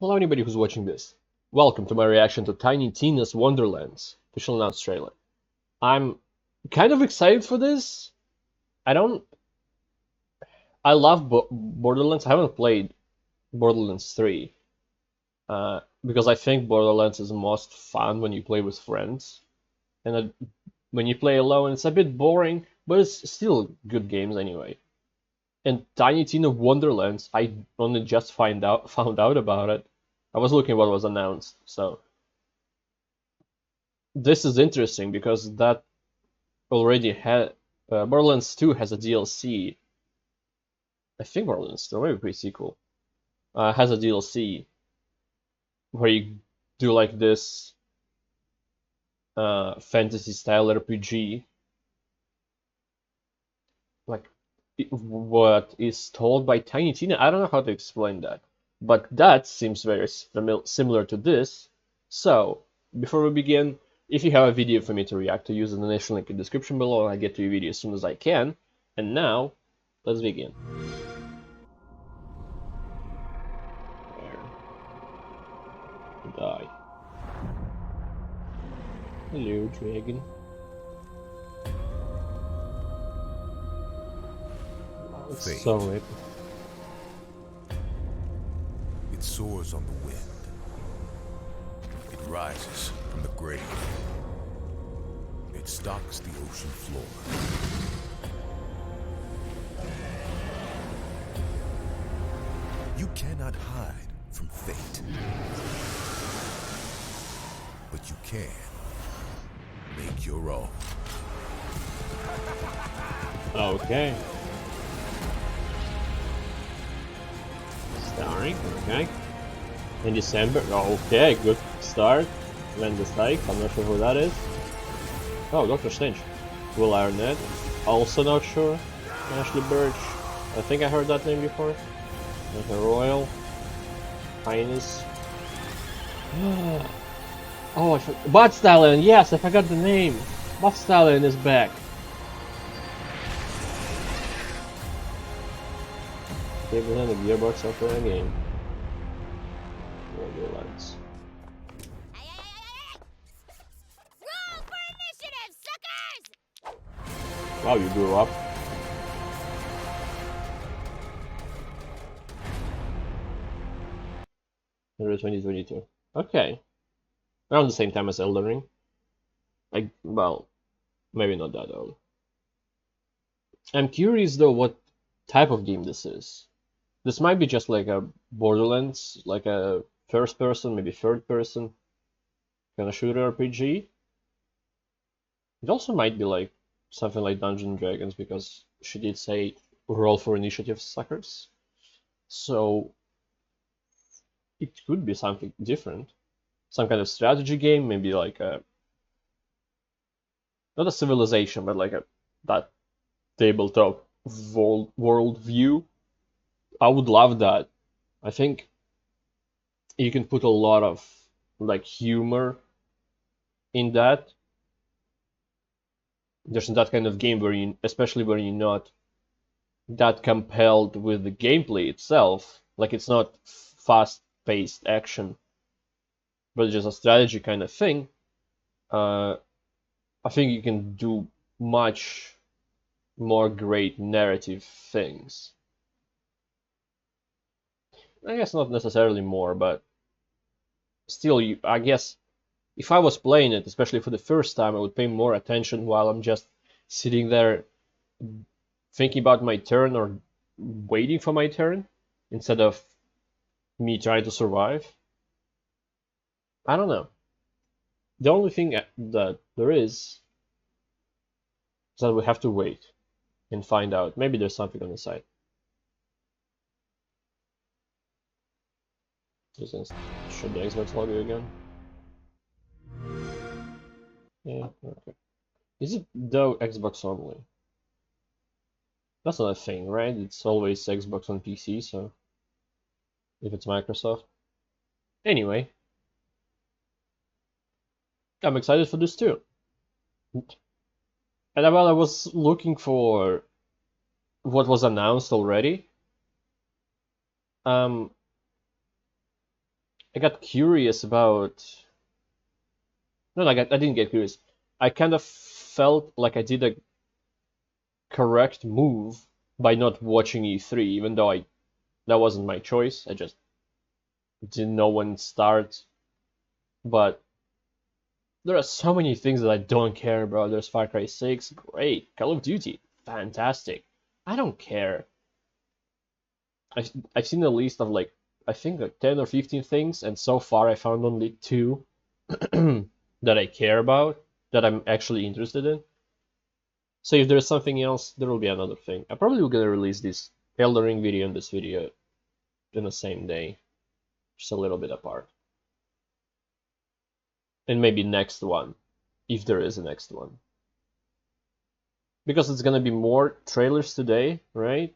Hello anybody who's watching this. Welcome to my reaction to Tiny Tina's Wonderlands official announced trailer. I'm kind of excited for this. I don't I love Borderlands. I haven't played Borderlands 3 because I think Borderlands is most fun when you play with friends. And when you play alone it's a bit boring, but it's still good games anyway. And Tiny Tina Wonderlands, I only just found out about it. I was looking what was announced, so this is interesting because that already had Borderlands 2 has a DLC. I think Borderlands 2, maybe pre-sequel, has a DLC where you do like this fantasy style RPG, like what is told by Tiny Tina. I don't know how to explain that, but that seems very similar to this. So before we begin, if you have a video for me to react to, use the initial link in the description below, and I'll get to your video as soon as I can. And now, let's begin. Die. Hello, dragon. It's Fate. so epic. It soars on the wind. It rises from the grave. It stalks the ocean floor. You cannot hide from fate. But you can make your own. Okay. Starring, okay. In December, okay, good start. Linda Sykes, I'm not sure who that is. Oh, Doctor Strange. Will Arnett, also not sure. Ashley Birch, I think I heard that name before. Like a Royal Highness. Oh, Bud Stallion, yes, I forgot the name. Bud Stallion is back. They present a gearbox after a game. Wonderlands. Roll for initiative, suckers! Wow, you grew up. February 2022. Okay. Around the same time as Elden Ring. Like, well, maybe not that early. I'm curious though what type of game this is. This might be just like a Borderlands, like a first person, maybe third person kind of shooter RPG. It also might be like something like Dungeons and Dragons because she did say roll for initiative, suckers. So it could be something different. Some kind of strategy game, maybe like a not a civilization, but like a that tabletop world view. I would love that. I think you can put a lot of like humor in that. There's that kind of game where you, especially when you're not that compelled with the gameplay itself, like it's not fast-paced action, but just a strategy kind of thing. I think you can do much more great narrative things. I guess not necessarily more, but still, I guess if I was playing it, especially for the first time, I would pay more attention while I'm just sitting there thinking about my turn or waiting for my turn instead of me trying to survive. I don't know. The only thing that there is that we have to wait and find out. Maybe there's something on the side. Just show the Xbox logo again. Yeah, okay. Is it though Xbox only? That's not a thing, right? It's always Xbox on PC, so if it's Microsoft. Anyway, I'm excited for this too. And while I was looking for what was announced already, I got curious about. No, I didn't get curious. I kind of felt like I did a correct move by not watching E3, even though that wasn't my choice. I just didn't know when it starts. But there are so many things that I don't care about. There's Far Cry 6, great. Call of Duty, fantastic. I don't care. I've seen a list of like I think like 10 or 15 things, and so far I found only two that I care about, that I'm actually interested in. So if there's something else, there will be another thing. I probably will gonna release this Elden Ring video and this video in the same day, just a little bit apart. And maybe next one, if there is a next one. Because it's gonna be more trailers today, right?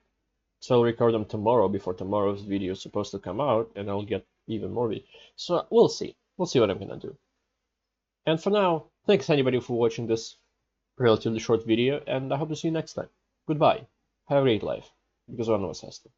So I'll record them tomorrow before tomorrow's video is supposed to come out, and I'll get even more videos. So we'll see. We'll see what I'm gonna do. And for now, thanks anybody for watching this relatively short video, and I hope to see you next time. Goodbye. Have a great life, because one of us has to.